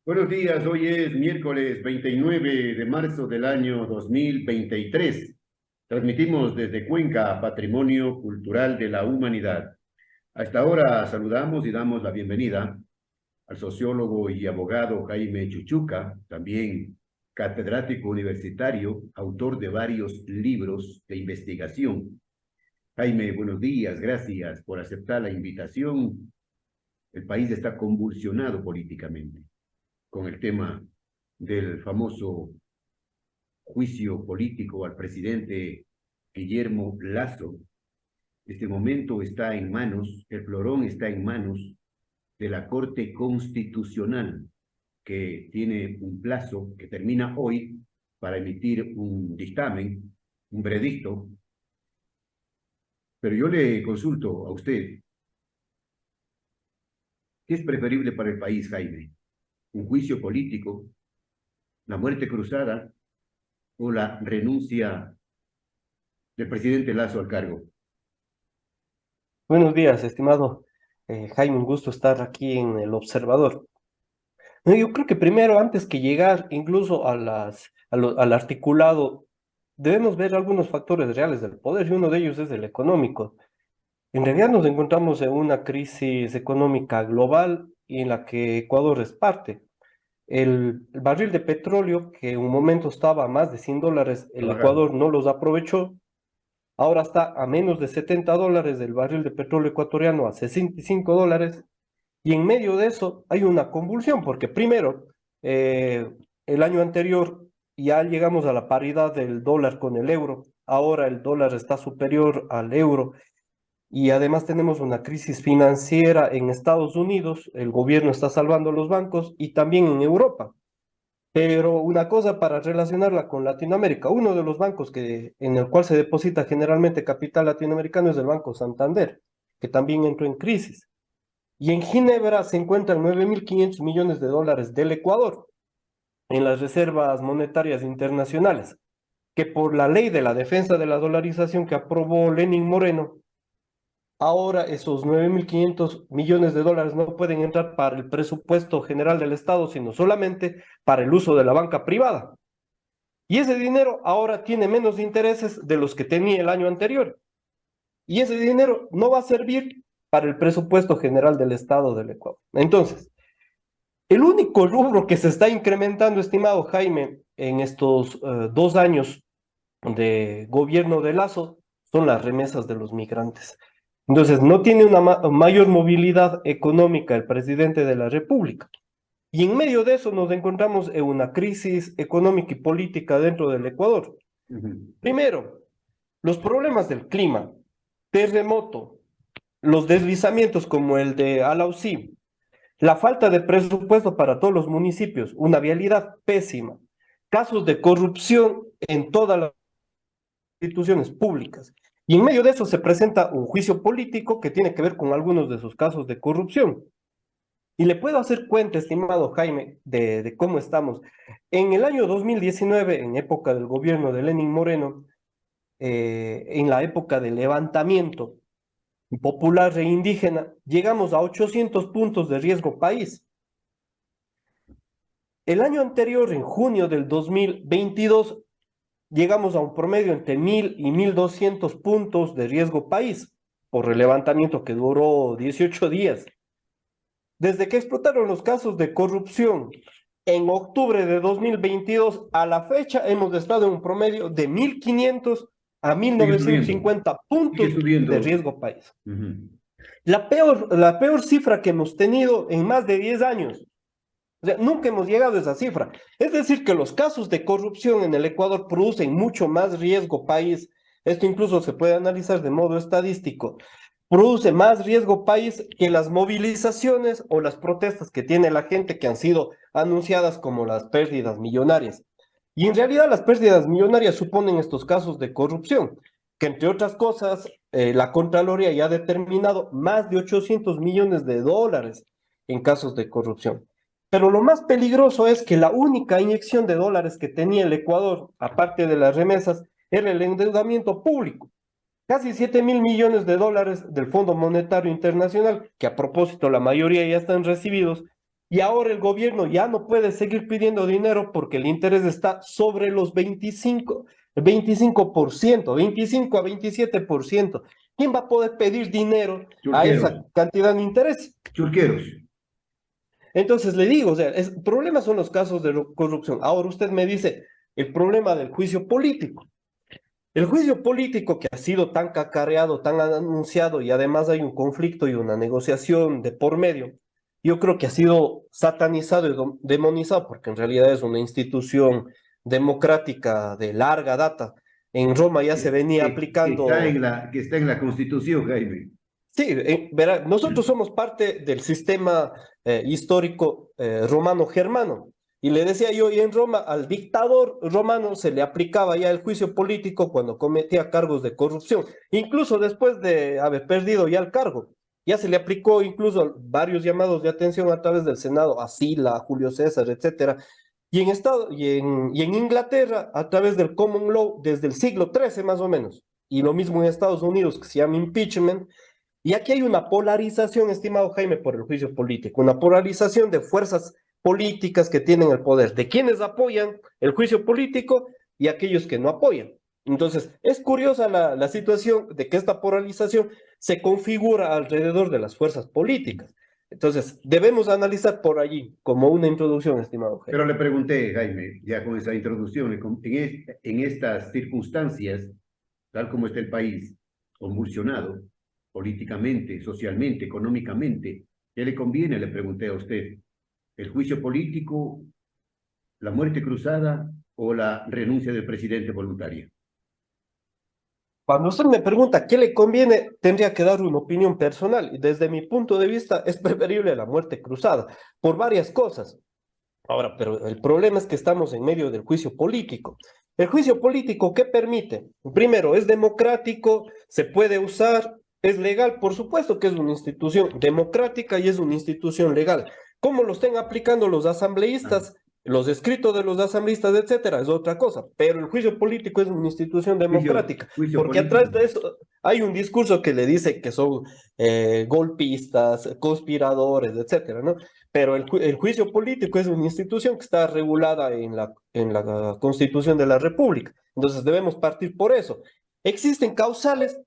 Buenos días, hoy es miércoles 29 de marzo del año 2023. Transmitimos desde Cuenca, Patrimonio Cultural de la Humanidad. Hasta ahora saludamos y damos la bienvenida al sociólogo y abogado Jaime Chuchuca, también catedrático universitario, autor de varios libros de investigación. Jaime, buenos días, gracias por aceptar la invitación. El país está convulsionado políticamente con el tema del famoso juicio político al presidente Guillermo Lasso. Este momento está en manos, el florón está en manos de la Corte Constitucional, que tiene un plazo que termina hoy para emitir un dictamen, un veredicto. Pero yo le consulto a usted, ¿qué es preferible para el país, Jaime? ¿Un juicio político, la muerte cruzada o la renuncia del presidente Lasso al cargo? Buenos días, estimado Jaime, un gusto estar aquí en El Observador. No, yo creo que primero, antes que llegar incluso al articulado, debemos ver algunos factores reales del poder y uno de ellos es el económico. En realidad nos encontramos en una crisis económica global y en la que Ecuador es parte. El barril de petróleo, que en un momento estaba a más de $100, Ha el bajado. Ecuador no los aprovechó. Ahora está a menos de $70 del barril de petróleo ecuatoriano, a $65. Y en medio de eso hay una convulsión, porque primero, el año anterior ya llegamos a la paridad del dólar con el euro. Ahora el dólar está superior al euro. Y además tenemos una crisis financiera en Estados Unidos. El gobierno está salvando los bancos y también en Europa. Pero una cosa para relacionarla con Latinoamérica, uno de los bancos en el cual se deposita generalmente capital latinoamericano es el Banco Santander, que también entró en crisis. Y en Ginebra se encuentran 9.500 millones de dólares del Ecuador en las reservas monetarias internacionales, que por la ley de la defensa de la dolarización que aprobó Lenín Moreno, ahora esos 9.500 millones de dólares no pueden entrar para el presupuesto general del Estado, sino solamente para el uso de la banca privada. Y ese dinero ahora tiene menos intereses de los que tenía el año anterior. Y ese dinero no va a servir para el presupuesto general del Estado del Ecuador. Entonces, el único rubro que se está incrementando, estimado Jaime, en estos 2 años de gobierno de Lasso, son las remesas de los migrantes. Entonces, no tiene una mayor movilidad económica el presidente de la República. Y en medio de eso nos encontramos en una crisis económica y política dentro del Ecuador. Ujú. Primero, los problemas del clima, terremoto, los deslizamientos como el de Alausí, la falta de presupuesto para todos los municipios, una vialidad pésima, casos de corrupción en todas las instituciones públicas. Y en medio de eso se presenta un juicio político que tiene que ver con algunos de sus casos de corrupción. Y le puedo hacer cuenta, estimado Jaime, de cómo estamos. En el año 2019, en época del gobierno de Lenín Moreno, en la época del levantamiento popular e indígena, llegamos a 800 puntos de riesgo país. El año anterior, en junio del 2022, llegamos a un promedio entre 1.000 y 1.200 puntos de riesgo país por el levantamiento que duró 18 días. Desde que explotaron los casos de corrupción en octubre de 2022 a la fecha, hemos estado en un promedio de 1.500 a mil Sigue novecientos subiendo, cincuenta sigue puntos de subiendo. riesgo país. Ujú. La peor cifra que hemos tenido en más de 10 años. O sea, nunca hemos llegado a esa cifra. Es decir, que los casos de corrupción en el Ecuador producen mucho más riesgo país. Esto incluso se puede analizar de modo estadístico. Produce más riesgo país que las movilizaciones o las protestas que tiene la gente que han sido anunciadas como las pérdidas millonarias. Y en realidad las pérdidas millonarias suponen estos casos de corrupción, que entre otras cosas, la Contraloría ya ha determinado más de 800 millones de dólares en casos de corrupción. Pero lo más peligroso es que la única inyección de dólares que tenía el Ecuador, aparte de las remesas, era el endeudamiento público. Casi 7.000 millones de dólares del Fondo Monetario Internacional, que a propósito la mayoría ya están recibidos, y ahora el gobierno ya no puede seguir pidiendo dinero porque el interés está sobre los 25%, 25 a 27%. ¿Quién va a poder pedir dinero a Churqueros, esa cantidad de interés? churqueros. Entonces le digo, o sea, el problema son los casos de corrupción. Ahora usted me dice el problema del juicio político. El juicio político que ha sido tan cacareado, tan anunciado y además hay un conflicto y una negociación de por medio, yo creo que ha sido satanizado y demonizado porque en realidad es una institución democrática de larga data. En Roma ya se venía aplicando. Que está en la Constitución, Jaime. Sí, verá, nosotros somos parte del sistema histórico romano-germano. Y le decía yo, y en Roma al dictador romano se le aplicaba ya el juicio político cuando cometía cargos de corrupción, incluso después de haber perdido ya el cargo. Ya se le aplicó incluso varios llamados de atención a través del Senado, a Sila, a Julio César, etcétera. Y en Inglaterra, a través del common law, desde el siglo XIII más o menos. Y lo mismo en Estados Unidos, que se llama impeachment, y aquí hay una polarización, estimado Jaime, por el juicio político, una polarización de fuerzas políticas que tienen el poder, de quienes apoyan el juicio político y aquellos que no apoyan. Entonces, es curiosa la situación de que esta polarización se configura alrededor de las fuerzas políticas. Entonces, debemos analizar por allí como una introducción, estimado Jaime. Pero le pregunté, Jaime, ya con esa introducción, en estas circunstancias, tal como está el país, convulsionado políticamente, socialmente, económicamente, ¿qué le conviene? Le pregunté a usted. ¿El juicio político, la muerte cruzada o la renuncia del presidente voluntaria? Cuando usted me pregunta qué le conviene, tendría que dar una opinión personal. Y desde mi punto de vista, es preferible la muerte cruzada, por varias cosas. Ahora, pero el problema es que estamos en medio del juicio político. El juicio político, ¿qué permite? Primero, es democrático, se puede usar, es legal, por supuesto que es una institución democrática y es una institución legal. ¿Cómo lo estén aplicando los asambleístas, los escritos de los asambleístas, etcétera? Es otra cosa, pero el juicio político es una institución democrática, Juicio porque atrás político. de eso hay un discurso que le dice que son golpistas, conspiradores, etcétera, ¿no? Pero el juicio político es una institución que está regulada en la Constitución de la República. Entonces debemos partir por eso. Existen causales.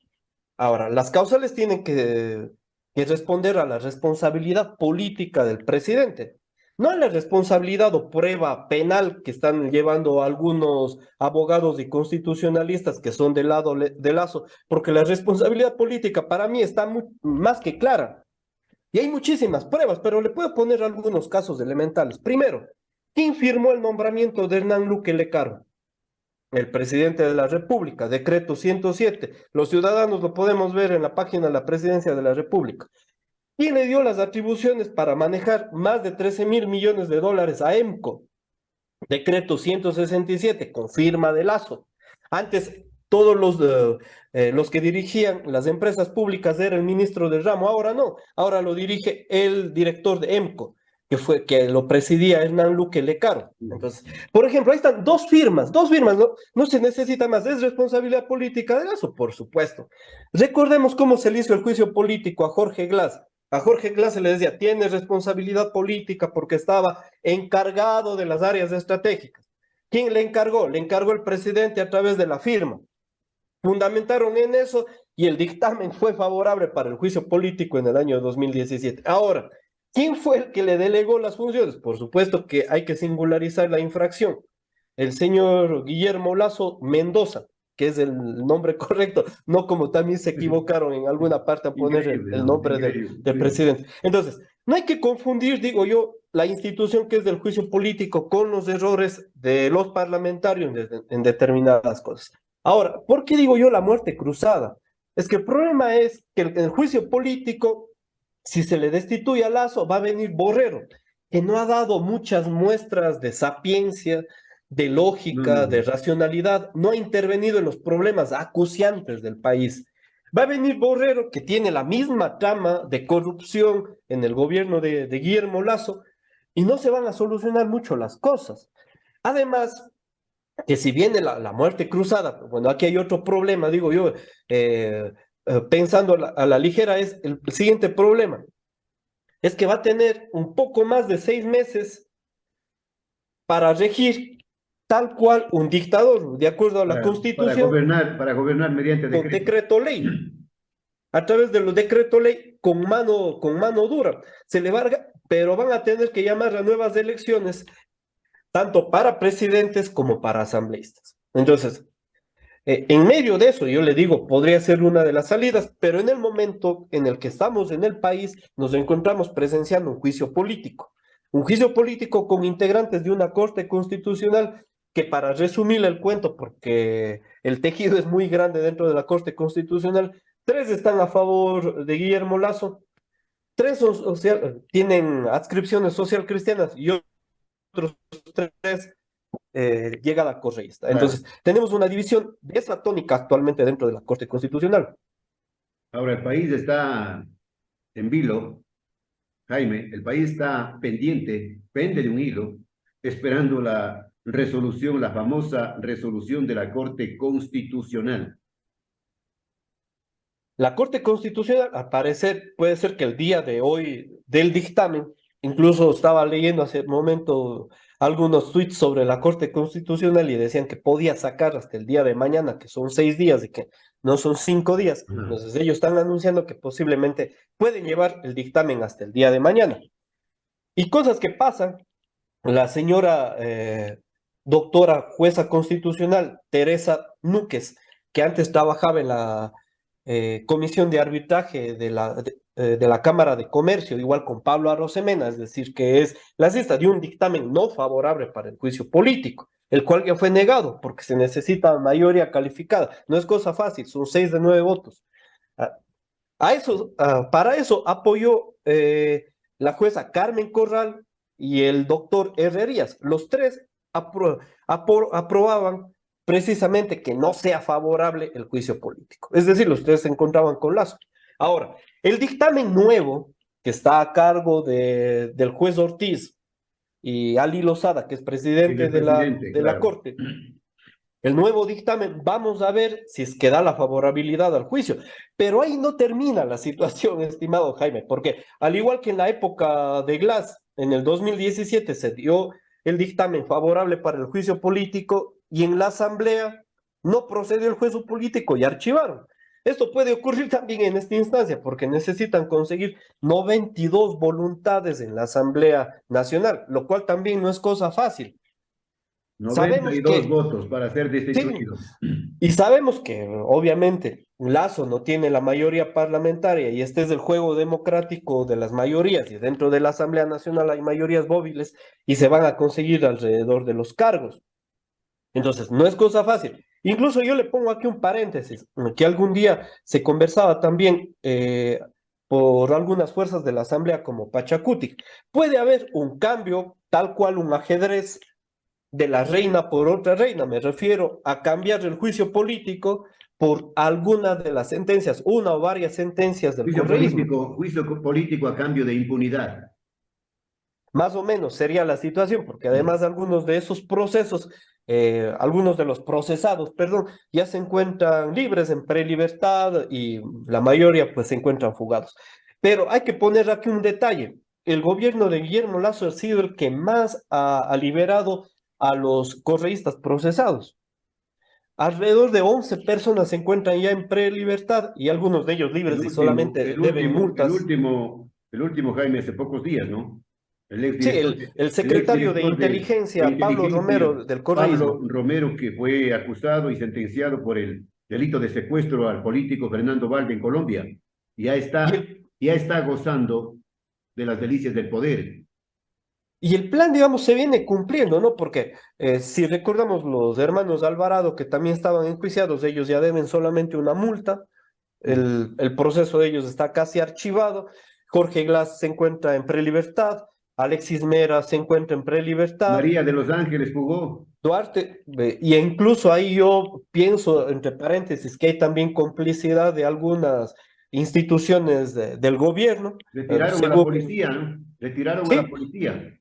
Ahora, las causales tienen que responder a la responsabilidad política del presidente, no a la responsabilidad o prueba penal que están llevando algunos abogados y constitucionalistas que son del lado de Lazo, porque la responsabilidad política para mí está más que clara. Y hay muchísimas pruebas, pero le puedo poner algunos casos elementales. Primero, ¿quién firmó el nombramiento de Hernán Luque Lecaro? El presidente de la República, decreto 107. Los ciudadanos lo podemos ver en la página de la Presidencia de la República. ¿Quién le dio las atribuciones para manejar más de 13.000 millones de dólares a EMCO? Decreto 167, con firma de Lazo. Antes, todos los que dirigían las empresas públicas era el ministro del ramo, ahora no, ahora lo dirige el director de EMCO, que lo presidía Hernán Luque Lecaro. Entonces, por ejemplo, ahí están dos firmas, no se necesita más, es responsabilidad política de Lazo, por supuesto. Recordemos cómo se le hizo el juicio político a Jorge Glass. A Jorge Glass se le decía, tiene responsabilidad política porque estaba encargado de las áreas estratégicas. ¿Quién le encargó? Le encargó el presidente a través de la firma. Fundamentaron en eso y el dictamen fue favorable para el juicio político en el año 2017. Ahora, ¿quién fue el que le delegó las funciones? Por supuesto que hay que singularizar la infracción. El señor Guillermo Lazo Mendoza, que es el nombre correcto, no como también se equivocaron en alguna parte a poner Increíble, el ¿no? nombre Increíble, del sí. presidente. Entonces, no hay que confundir, digo yo, la institución que es del juicio político con los errores de los parlamentarios en determinadas cosas. Ahora, ¿por qué digo yo la muerte cruzada? Es que el problema es que el juicio político, si se le destituye a Lazo, va a venir Borrero, que no ha dado muchas muestras de sapiencia, de No, lógica, de no. racionalidad, no ha intervenido en los problemas acuciantes del país. Va a venir Borrero, que tiene la misma trama de corrupción en el gobierno de Guillermo Lazo, y no se van a solucionar mucho las cosas. Además, que si viene la muerte cruzada, bueno, aquí hay otro problema, digo yo, pensando a la ligera, es el siguiente problema. es que va a tener un poco más de 6 meses para regir tal cual un dictador, de acuerdo a la Constitución, para gobernar mediante con decreto. decreto ley, a través de los decretos ley con mano dura. Se le va, pero van a tener que llamar a nuevas elecciones, tanto para presidentes como para asambleístas. Entonces, en medio de eso, yo le digo, podría ser una de las salidas, pero en el momento en el que estamos en el país, nos encontramos presenciando un juicio político con integrantes de una corte constitucional que, para resumir el cuento, porque el tejido es muy grande dentro de la corte constitucional, 3 están a favor de Guillermo Lazo, 3 tienen adscripciones social cristianas y otros 3 llega la correísta. Claro. Entonces, tenemos una división de esa tónica actualmente dentro de la Corte Constitucional. Ahora, el país está en vilo, Jaime, el país está pendiente, pende de un hilo, esperando la resolución, la famosa resolución de la Corte Constitucional. La Corte Constitucional, al parecer, puede ser que el día de hoy del dictamen, incluso estaba leyendo hace un momento algunos tweets sobre la Corte Constitucional y decían que podía sacar hasta el día de mañana, que son 6 días y que no son 5 días. Ajá. Entonces ellos están anunciando que posiblemente pueden llevar el dictamen hasta el día de mañana. Y cosas que pasan, la señora doctora jueza constitucional Teresa Núquez, que antes trabajaba en la comisión de arbitraje de la Cámara de Comercio, igual con Pablo Arosemena, es decir, que es la asista de un dictamen no favorable para el juicio político, el cual ya fue negado porque se necesita mayoría calificada. No es cosa fácil, son 6 de 9 votos. Ah, para eso apoyó la jueza Carmen Corral y el doctor Herrerías. Los 3 aprobaban precisamente que no sea favorable el juicio político. Es decir, los 3 se encontraban con Lazo. Ahora, el dictamen nuevo que está a cargo del juez Ortiz y Ali Lozada, que es Y presidente del presidente, de la claro. Corte, el nuevo dictamen, vamos a ver si es que da la favorabilidad al juicio. Pero ahí no termina la situación, estimado Jaime, porque al igual que en la época de Glass, en el 2017 se dio el dictamen favorable para el juicio político y en la asamblea no procedió el juicio político y archivaron. Esto puede ocurrir también en esta instancia porque necesitan conseguir 92 voluntades en la Asamblea Nacional, lo cual también no es cosa fácil. noventa Sabemos y dos que votos para ser sí, destituido. y sabemos que obviamente Lazo no tiene la mayoría parlamentaria y este es el juego democrático de las mayorías y dentro de la Asamblea Nacional hay mayorías móviles y se van a conseguir alrededor de los cargos. Entonces, no es cosa fácil. Incluso yo le pongo aquí un paréntesis, que algún día se conversaba también por algunas fuerzas de la Asamblea como Pachacuti. Puede haber un cambio tal cual un ajedrez de la reina por otra reina. Me refiero a cambiar el juicio político por alguna de las sentencias, una o varias sentencias del correísmo. Juicio político a cambio de impunidad. Más o menos sería la situación, porque además algunos de esos procesos, algunos de los procesados, perdón, ya se encuentran libres en prelibertad y la mayoría pues se encuentran fugados. Pero hay que poner aquí un detalle. El gobierno de Guillermo Lazo ha sido el que más ha liberado a los correístas procesados. Alrededor de 11 personas se encuentran ya en prelibertad y algunos de ellos El libres y último, solamente el deben último, el multas. último, el último, Jaime, hace pocos días, ¿no? Sí, el El secretario de exdirector de inteligencia, Pablo inteligencia, Romero, del Pablo correísmo. Romero, que fue acusado y sentenciado por el delito de secuestro al político Fernando Valde en Colombia, ya Y está, el, ya está gozando de las delicias del poder. y el plan, digamos, se viene cumpliendo, ¿no? Porque si recordamos los hermanos Alvarado, que también estaban enjuiciados, ellos ya deben solamente una multa, el proceso de ellos está casi archivado, Jorge Glass se encuentra en prelibertad, Alexis Mera se encuentra en prelibertad, María de los Ángeles jugó. Duarte, y incluso ahí yo pienso, entre paréntesis, que hay también complicidad de algunas instituciones del gobierno, Retiraron a la según, policía, ¿no? Retiraron a la sí, policía.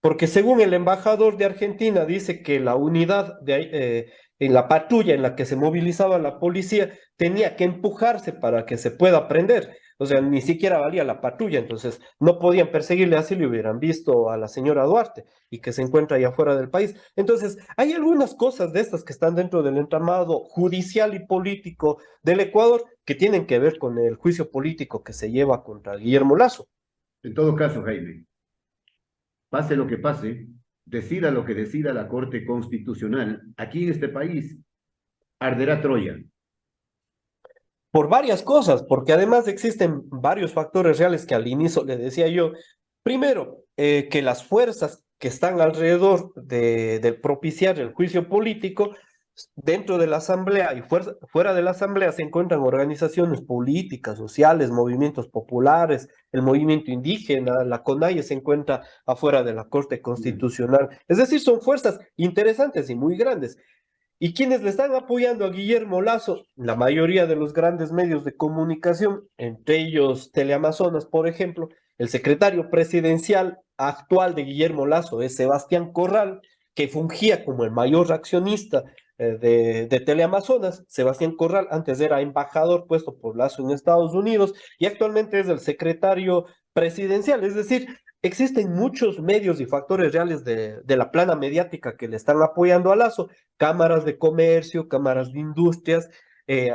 porque según el embajador de Argentina dice que la unidad de, en la patrulla en la que se movilizaba la policía, tenía que empujarse para que se pueda prender. O sea, ni siquiera valía la patrulla, entonces no podían perseguirle así le hubieran visto a la señora Duarte y que se encuentra allá afuera del país. Entonces, hay algunas cosas de estas que están dentro del entramado judicial y político del Ecuador que tienen que ver con el juicio político que se lleva contra Guillermo Lazo. En todo caso, Jaime, pase lo que pase, decida lo que decida la Corte Constitucional, aquí en este país arderá Troya. Por varias cosas, porque además existen varios factores reales que al inicio le decía yo. Primero, que las fuerzas que están alrededor de propiciar el juicio político, dentro de la asamblea y fuera de la asamblea se encuentran organizaciones políticas, sociales, movimientos populares, el movimiento indígena, la CONAIE se encuentra afuera de la Corte Constitucional. Es decir, son fuerzas interesantes y muy grandes. Y quienes le están apoyando a Guillermo Lazo, la mayoría de los grandes medios de comunicación, entre ellos Teleamazonas, por ejemplo, el secretario presidencial actual de Guillermo Lazo es Sebastián Corral, que fungía como el mayor accionista de Teleamazonas. Sebastián Corral antes era embajador puesto por Lazo en Estados Unidos y actualmente es el secretario presidencial. Es decir, existen muchos medios y factores reales de la plana mediática que le están apoyando a Lazo, cámaras de comercio, cámaras de industrias,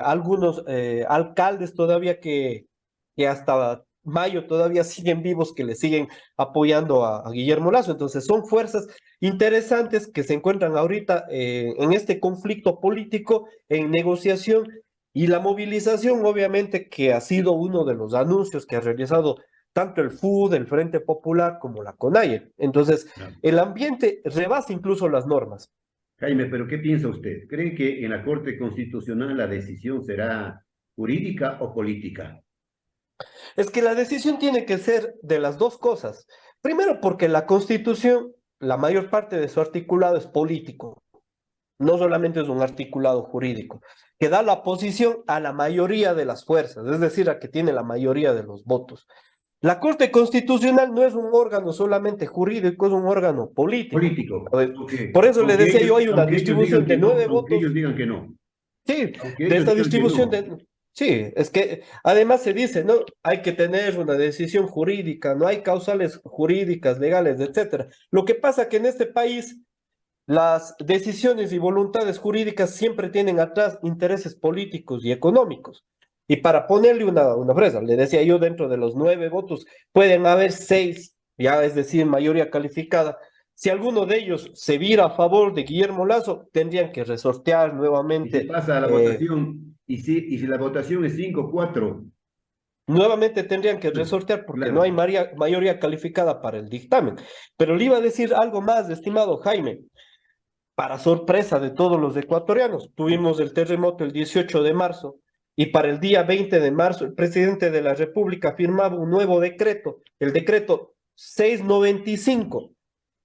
algunos alcaldes todavía que hasta mayo todavía siguen vivos, que le siguen apoyando a Guillermo Lazo. Entonces son fuerzas interesantes que se encuentran ahorita en este conflicto político, en negociación, y la movilización obviamente que ha sido uno de los anuncios que ha realizado tanto el FUD, el Frente Popular, como la CONAIE. Entonces, No. el ambiente rebasa incluso las normas. Jaime, pero ¿qué piensa usted? ¿Cree que en la Corte Constitucional la decisión será jurídica o política? Es que la decisión tiene que ser de las dos cosas. Primero, porque la Constitución, la mayor parte de su articulado es político, no solamente es un articulado jurídico, que da la posición a la mayoría de las fuerzas, es decir, a que tiene la mayoría de los votos. La Corte Constitucional no es un órgano solamente jurídico, es un órgano político. Político, Por eso le decía yo, hay una aunque ellos digan distribución que de no, nueve aunque ellos votos. digan que no, Sí, aunque de ellos esta digan que distribución no. de... Sí, es que además se dice, ¿no? Hay que tener una decisión jurídica, no hay causales jurídicas, legales, etcétera. Lo que pasa que en este país las decisiones y voluntades jurídicas siempre tienen atrás intereses políticos y económicos. Y para ponerle una fresa, le decía yo, dentro de los 9 votos pueden haber 6, ya es decir, mayoría calificada. Si alguno de ellos se vira a favor de Guillermo Lazo, tendrían que resortear Y se nuevamente, pasa a la votación, y si la votación es 5-4, nuevamente tendrían que resortear porque no claro, hay mayoría calificada para el dictamen. Pero le iba a decir algo más, estimado Jaime. Para sorpresa de todos los ecuatorianos, tuvimos el terremoto el 18 de marzo y para el día 20 de marzo el presidente de la República firmaba un nuevo decreto, el decreto 695,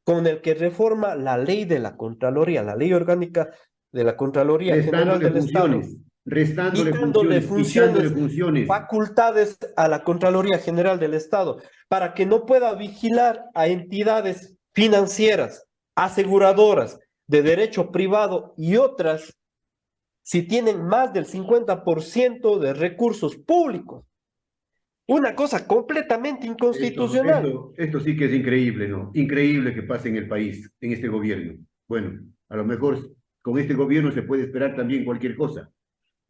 con el que reforma la ley de la Contraloría, la ley orgánica de la Contraloría General restándole del Estado, funciones, restándole quitándole funciones, quitándole funciones, funciones. facultades a la Contraloría General del Estado, para que no pueda vigilar a entidades financieras, aseguradoras, de derecho privado y otras si tienen más del 50% de recursos públicos. Una cosa completamente inconstitucional. Esto sí que es increíble, ¿no? Increíble que pase en el país, en este gobierno. Bueno, a lo mejor con este gobierno se puede esperar también cualquier cosa.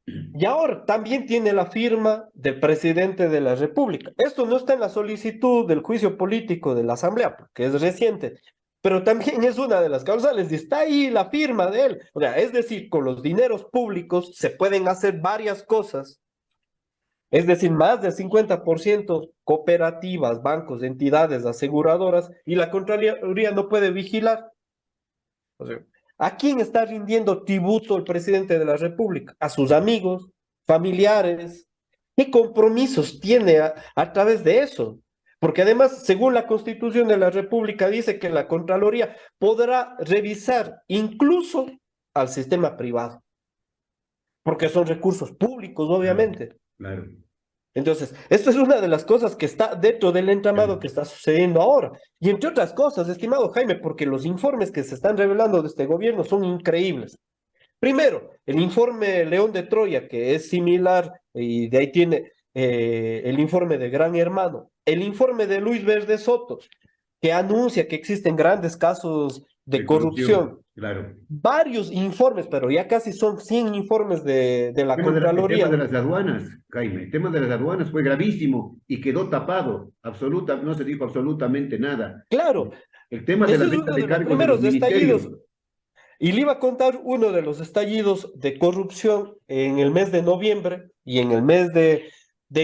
Y ahora también tiene la firma del presidente de la República. Esto no está en la solicitud del juicio político de la Asamblea, porque es reciente, pero también es una de las causales y está ahí la firma de él. O sea, es decir, con los dineros públicos se pueden hacer varias cosas. Es decir, más del 50% cooperativas, bancos, entidades aseguradoras y la Contraloría no puede vigilar. O sea, ¿a quién está rindiendo tributo el presidente de la República? A sus amigos, familiares. ¿Qué compromisos tiene a través de eso? Porque además, según la Constitución de la República, dice que la Contraloría podrá revisar incluso al sistema privado, porque son recursos públicos, Claro, obviamente. claro. Entonces, esto es una de las cosas que está dentro del entramado que está sucediendo ahora. Y entre otras cosas, estimado Jaime, porque los informes que se están revelando de este gobierno son increíbles. Primero, el informe León de Troya, que es similar, y de ahí tiene el informe de Gran Hermano, el informe de Luis Verde Soto, que anuncia que existen grandes casos de De corrupción, corrupción. claro. Varios informes, pero ya casi son 100 informes de la El tema de Contraloría. las aduanas, Jaime, el tema de las aduanas fue gravísimo y quedó tapado. No se dijo absolutamente nada. Claro, El tema de ese la es venta uno de de los cargos de los primeros ministerios. estallidos. Y le iba a contar uno de los estallidos de corrupción en el mes de noviembre y en el mes de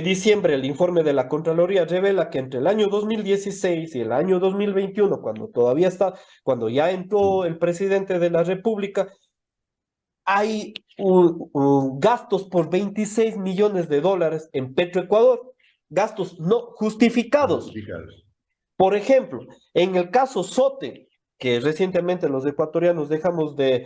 diciembre. El informe de la Contraloría revela que entre el año 2016 y el año 2021, cuando ya entró el presidente de la República, hay gastos por 26 millones de dólares en Petroecuador, gastos no justificados. Justificados. Por ejemplo, en el caso Sote, que recientemente los ecuatorianos dejamos de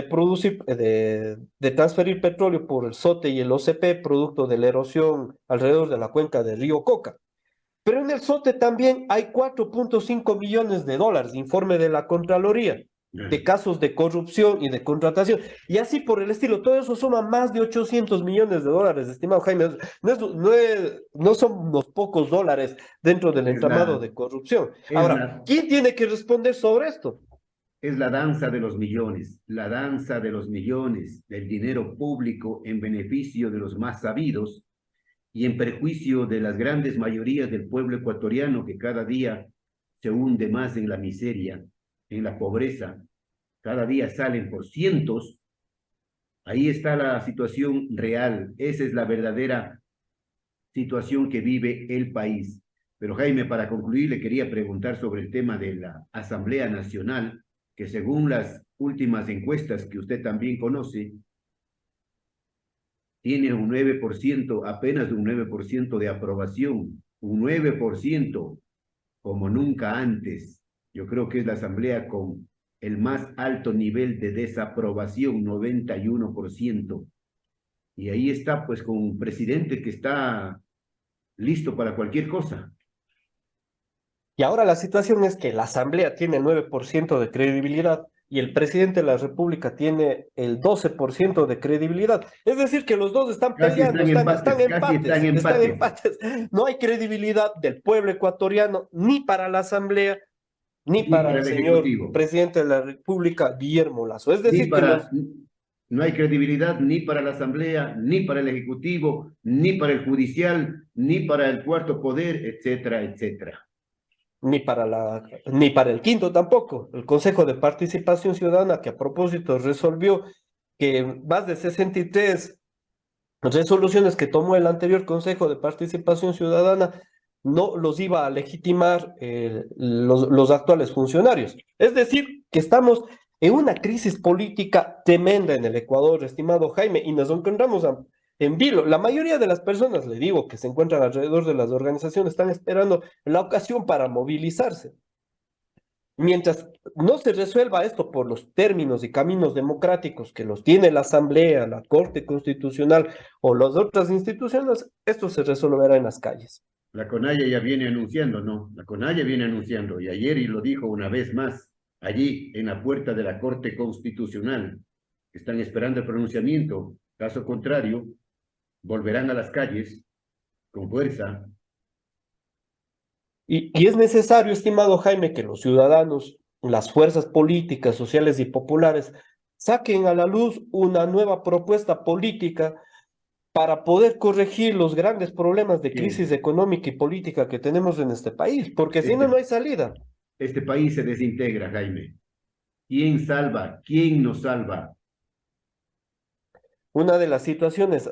producir, de transferir petróleo por el Sote y el OCP, producto de la erosión alrededor de la cuenca del río Coca. Pero en el Sote también hay 4.5 millones de dólares, informe de la Contraloría, de casos de corrupción y de contratación. Y así por el estilo, todo eso suma más de 800 millones de dólares, estimado Jaime. No son unos pocos dólares dentro del Es entramado la, de corrupción. es Ahora, la, ¿quién tiene que responder sobre esto? es la danza de los millones, la danza de los millones, del dinero público en beneficio de los más sabidos y en perjuicio de las grandes mayorías del pueblo ecuatoriano que cada día se hunde más en la miseria, en la pobreza, cada día salen por cientos. Ahí está la situación real, esa es la verdadera situación que vive el país. Pero Jaime, para concluir, le quería preguntar sobre el tema de la Asamblea Nacional, que según las últimas encuestas que usted también conoce, tiene un 9%, apenas un 9% de aprobación, un 9%, como nunca antes. Yo creo que es la asamblea con el más alto nivel de desaprobación, 91%. Y ahí está, pues, con un presidente que está listo para cualquier cosa. Y ahora la situación es que la Asamblea tiene el 9% de credibilidad y el presidente de la República tiene el 12% de credibilidad. Es decir, que los dos están Casi peleando, están empates, casi están están empates. empates. No hay credibilidad del pueblo ecuatoriano ni para la Asamblea ni Ni para para el el señor Ejecutivo, presidente de la República, Guillermo Lazo. Es ni decir, que para, los no hay credibilidad ni para la Asamblea, ni para el Ejecutivo, ni para el Judicial, ni para el cuarto poder, etcétera, etcétera. ni para el quinto tampoco. El Consejo de Participación Ciudadana, que a propósito resolvió que más de 63 resoluciones que tomó el anterior Consejo de Participación Ciudadana no los iba a legitimar los actuales funcionarios. Es decir, que estamos en una crisis política tremenda en el Ecuador, estimado Jaime, y nos encontramos en vilo. La mayoría de las personas, le digo, que se encuentran alrededor de las organizaciones, están esperando la ocasión para movilizarse. Mientras no se resuelva esto por los términos y caminos democráticos que los tiene la Asamblea, la Corte Constitucional o las otras instituciones, esto se resolverá en las calles. La CONAIE ya viene anunciando, ¿no? La CONAIE viene anunciando, y ayer y lo dijo una vez más, allí en la puerta de la Corte Constitucional, están esperando el pronunciamiento. Caso contrario, volverán a las calles con fuerza. Y es necesario, estimado Jaime, que los ciudadanos, las fuerzas políticas, sociales y populares saquen a la luz una nueva propuesta política para poder corregir los grandes problemas de crisis Que económica y política que tenemos en este país, porque si no, no este, hay salida. este país se desintegra, Jaime. ¿Quién salva? ¿Quién nos salva? Una de las situaciones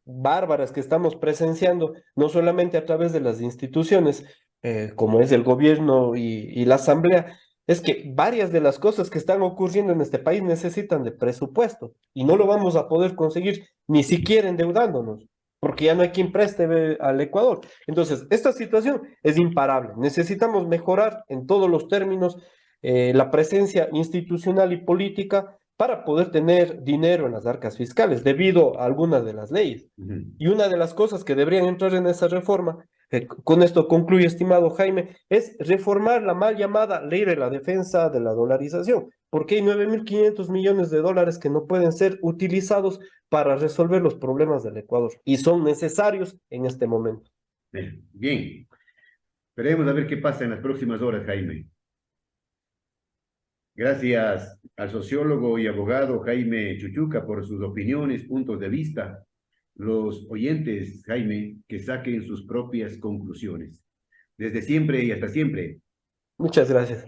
bárbaras que estamos presenciando, no solamente a través de las instituciones, como es el gobierno y la asamblea, es que varias de las cosas que están ocurriendo en este país necesitan de presupuesto y no lo vamos a poder conseguir ni siquiera endeudándonos, porque ya no hay quien preste al Ecuador. Entonces, esta situación es imparable. Necesitamos mejorar en todos los términos la presencia institucional y política para poder tener dinero en las arcas fiscales, debido a algunas de las leyes. Y una de las cosas que deberían entrar en esa reforma, con esto concluye, estimado Jaime, es reformar la mal llamada ley de la defensa de la dolarización, porque hay 9.500 millones de dólares que no pueden ser utilizados para resolver los problemas del Ecuador y son necesarios en este momento. Bien, esperemos a ver qué pasa en las próximas horas, Jaime. Gracias al sociólogo y abogado Jaime Chuchuca por sus opiniones, puntos de vista. Los oyentes, Jaime, que saquen sus propias conclusiones. Desde siempre y hasta siempre. Muchas gracias.